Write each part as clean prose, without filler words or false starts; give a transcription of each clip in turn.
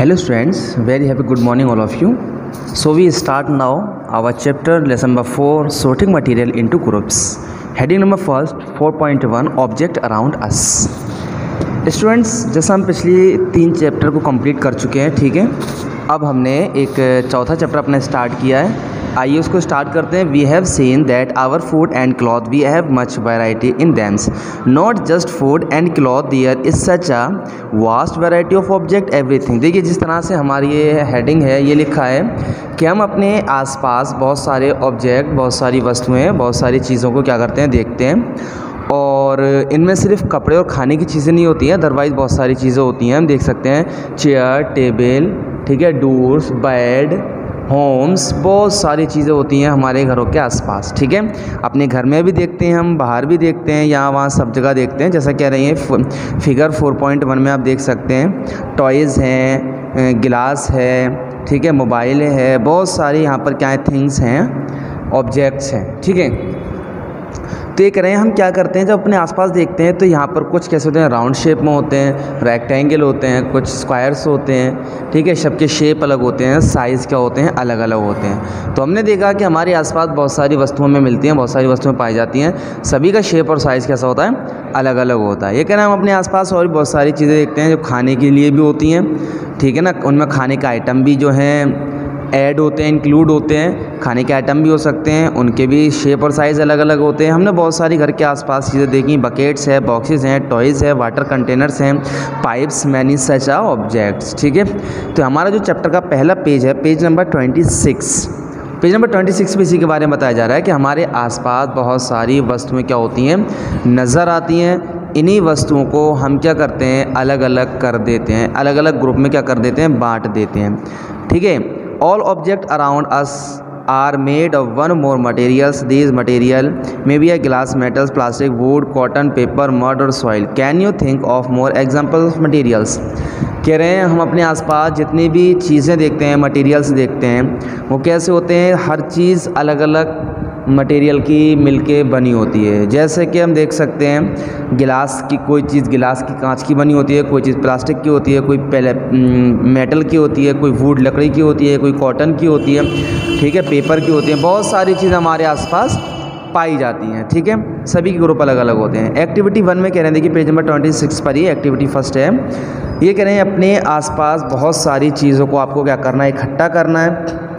Hello students, very happy good morning all of you. So we start now our chapter lesson number 4 sorting material into groups. Heading number first 4.1 object around us. Students जैसा हम पिछली 3 chapter को complete कर चुके हैं, ठीक है। अब हमने एक चौथा चैप्टर अपना स्टार्ट किया है। आइए उसको स्टार्ट करते हैं। We have seen that our food and cloth we have much variety in them, not just food and cloth, there is such a vast variety of object everything. देखिए जिस तरह से हमारी ये हेडिंग है, ये लिखा है कि हम अपने आसपास बहुत सारे ऑब्जेक्ट, बहुत सारी वस्तुएं, बहुत सारी चीज़ों को क्या करते हैं, देखते हैं। और इनमें सिर्फ कपड़े और खाने की चीज़ें नहीं होती हैं, अदरवाइज़ बहुत सारी चीज़ें होती हैं। हम देख सकते हैं चेयर, टेबल, ठीक है, डोर्स, बेड, होम्स, बहुत सारी चीज़ें होती हैं हमारे घरों के आसपास, ठीक है। अपने घर में भी देखते हैं, हम बाहर भी देखते हैं, यहाँ वहाँ सब जगह देखते हैं। जैसा कह रही है फिगर 4.1 में आप देख सकते हैं टॉयज़ हैं, गिलास है, ठीक है, मोबाइल है, बहुत सारी यहाँ पर क्या है, थिंग्स हैं, ऑब्जेक्ट्स हैं, ठीक है। तो ये कह रहे हैं हम क्या करते हैं, जब अपने आसपास देखते हैं तो यहाँ पर कुछ कैसे होते हैं, राउंड शेप में होते हैं, रेक्टेंगल होते हैं, कुछ स्क्वायर्स होते हैं, ठीक है। सबके शेप अलग होते हैं, साइज़ क्या होते हैं, अलग अलग होते हैं। तो हमने देखा कि हमारे आसपास बहुत सारी वस्तुओं में मिलती हैं, बहुत सारी वस्तुएं पाई जाती हैं, सभी का शेप और साइज़ कैसा होता है, अलग अलग होता है। ये कह रहे हैं हम अपने आसपास और भी बहुत सारी चीज़ें देखते हैं जो खाने के लिए भी होती हैं, ठीक है ना। उनमें खाने का आइटम भी जो हैं ऐड होते हैं, इंक्लूड होते हैं, खाने के आइटम भी हो सकते हैं, उनके भी शेप और साइज़ अलग अलग होते हैं। हमने बहुत सारी घर के आसपास चीज़ें देखी, बकेट्स है, बॉक्सेस हैं, टॉयज़ है, वाटर कंटेनर्स हैं, पाइप्स, मैनी सच आ ऑब्जेक्ट्स, ठीक है। तो हमारा जो चैप्टर का पहला पेज है, पेज नंबर 26, पेज नंबर 26 में इसी के बारे में बताया जा रहा है कि हमारे आसपास बहुत सारी वस्तुएं क्या होती हैं, नज़र आती हैं। इन्हीं वस्तुओं को हम क्या करते हैं, अलग अलग कर देते हैं, अलग अलग ग्रुप में क्या कर देते हैं, बांट देते हैं, ठीक है। All objects around us are made of one or more materials. These material may be a glass, metals, plastic, wood, cotton, paper, mud or soil. Can you think of more examples of materials? कह रहे हैं हम अपने आसपास जितनी भी चीज़ें देखते हैं, मटेरियल्स देखते हैं, वो कैसे होते हैं, हर चीज़ अलग अलग मटेरियल की मिलके बनी होती है। जैसे कि हम देख सकते हैं गिलास की, कोई चीज़ गिलास की, कांच की बनी होती है, कोई चीज़ प्लास्टिक की होती है, कोई मेटल की होती है, कोई वुड लकड़ी की होती है, कोई कॉटन की होती है, ठीक है, पेपर की होती है। बहुत सारी चीज़ें हमारे आसपास पाई जाती हैं, ठीक है। सभी के ग्रुप अलग अलग होते हैं। एक्टिविटी 1 में कह रहे हैं, देखिए पेज नंबर 26 पर ही एक्टिविटी फर्स्ट है। ये कह रहे हैं अपने आसपास बहुत सारी चीज़ों को आपको क्या करना है, इकट्ठा करना है।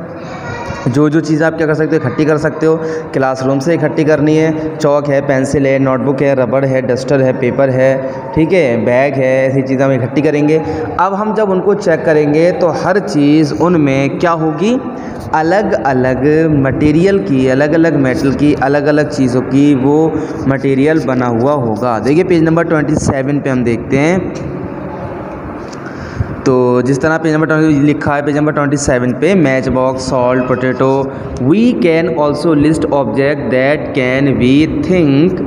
जो जो चीज़ आप क्या कर सकते हो, इकट्ठी कर सकते हो। क्लासरूम से इकट्ठी करनी है, चौक है, पेंसिल है, नोटबुक है, रबड़ है, डस्टर है, पेपर है, ठीक है, बैग है, ऐसी चीज़ें हम इकट्ठी करेंगे। अब हम जब उनको चेक करेंगे तो हर चीज़ उनमें क्या होगी, अलग अलग मटेरियल की, अलग अलग मेटल की, अलग अलग चीज़ों की वो मटेरियल बना हुआ होगा। देखिए पेज नंबर 27 पे हम देखते हैं, तो जिस तरह पेज नंबर 20 लिखा है, पेज नंबर 27 पे match box, salt, potato, we can also list object that can we think,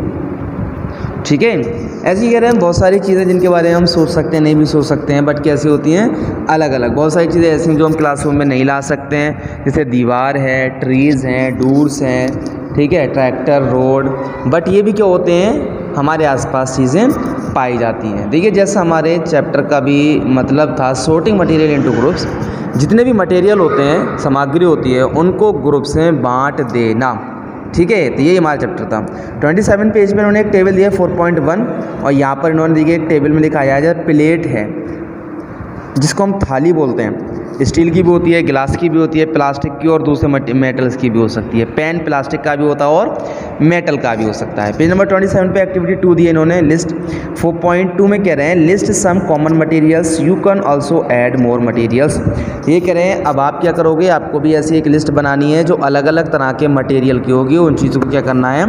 ठीक है। ऐसे ही कह रहे हैं बहुत सारी चीज़ें जिनके बारे में हम सोच सकते हैं, नहीं भी सोच सकते हैं, बट कैसी होती हैं, अलग अलग। बहुत सारी चीज़ें ऐसी हैं जो हम क्लासरूम में नहीं ला सकते हैं, जैसे दीवार है, ट्रीज़ हैं, डूर्स हैं, ठीक है, ट्रैक्टर, रोड, बट ये भी क्या होते हैं, हमारे आसपास चीज़ें पाई जाती हैं। देखिए जैसा हमारे चैप्टर का भी मतलब था सॉर्टिंग मटेरियल इनटू ग्रुप्स, जितने भी मटेरियल होते हैं, सामग्री होती है, उनको ग्रुप्स में बांट देना, ठीक है। तो यही हमारा चैप्टर था। 27 पेज में इन्होंने एक टेबल दिया 4.1, और यहाँ पर इन्होंने देखिए एक टेबल में दिखाया है प्लेट है, जिसको हम थाली बोलते हैं। स्टील की भी होती है, गिलास की भी होती है, प्लास्टिक की और दूसरे मेटल्स की भी हो सकती है। पेन प्लास्टिक का भी होता है और मेटल का भी हो सकता है। पेज नंबर 27 पे एक्टिविटी 2 दी है इन्होंने, लिस्ट 4.2 में कह रहे हैं list some common materials, you can also add more materials. ये कह रहे हैं अब आप क्या करोगे, आपको भी ऐसी एक लिस्ट बनानी है जो अलग अलग तरह के मटेरियल की होगी, उन चीज़ों को क्या करना है,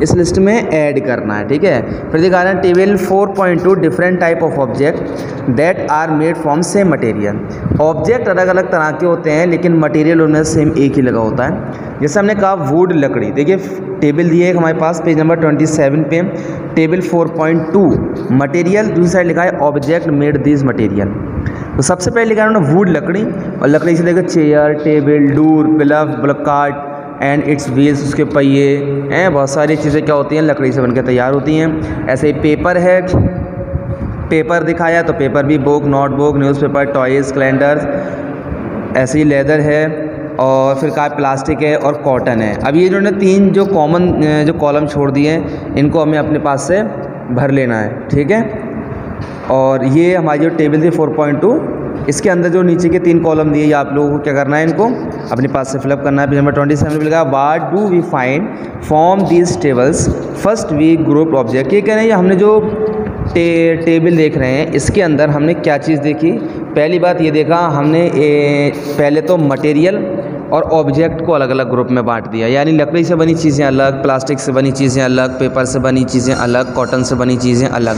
इस लिस्ट में ऐड करना है, ठीक है। फिर दिखा रहे हैं table 4.2 different type of object that are made from same material. Object अलग अलग तरह के होते हैं लेकिन मटेरियल उनमें सेम एक ही लगा होता है। जैसे हमने कहा वुड, लकड़ी, देखिए टेबल दी है हमारे पास पेज नंबर 27 पे, टेबल 4.2 मटेरियल, दूसरी साइड लिखा है ऑब्जेक्ट मेड दिस मटेरियल। तो सबसे पहले लिखा है उन्होंने वुड, लकड़ी, और लकड़ी से देखो chair, table, door, pillar, block cart and it's wheels, उसके पहिए हैं। बहुत सारी चीज़ें क्या होती हैं, लकड़ी से बनकर तैयार होती हैं। ऐसे ही पेपर है, पेपर दिखाया तो पेपर भी book, notebook, newspaper, toys, calendars, ऐसे ही लेदर है, और फिर कहा प्लास्टिक है और कॉटन है। अब ये जो ने 3 जो कॉमन जो कॉलम छोड़ दिए हैं इनको हमें अपने पास से भर लेना है, ठीक है। और ये हमारी जो टेबल थी 4.2, इसके अंदर जो नीचे के 3 कॉलम दिए, ये आप लोगों को क्या करना है, इनको अपने पास से फिलअप करना है। पेज नंबर 27 में लिखा what do we find from these tables, first we group object. ये कह रहे हैं हमने जो टेबल देख रहे हैं इसके अंदर हमने क्या चीज़ देखी। पहली बात ये देखा हमने पहले तो मटेरियल और ऑब्जेक्ट को अलग अलग ग्रुप में बांट दिया, यानी लकड़ी से बनी चीज़ें अलग, प्लास्टिक से बनी चीज़ें अलग, पेपर से बनी चीज़ें अलग, कॉटन से बनी चीज़ें अलग।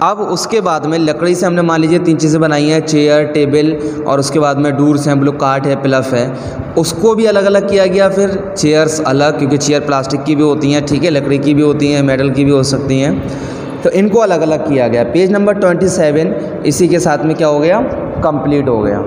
अब उसके बाद में लकड़ी से हमने मान लीजिए 3 चीज़ें बनाई हैं, चेयर, टेबल, और उसके बाद में डूर्स हैं, ब्लू कार्ट है, पिलफ है, उसको भी अलग अलग किया गया। फिर चेयर्स अलग, क्योंकि चेयर प्लास्टिक की भी होती हैं, ठीक है, लकड़ी की भी होती हैं, मेटल की भी हो सकती हैं, तो इनको अलग अलग किया गया। पेज नंबर 27 इसी के साथ में क्या हो गया, कंप्लीट हो गया।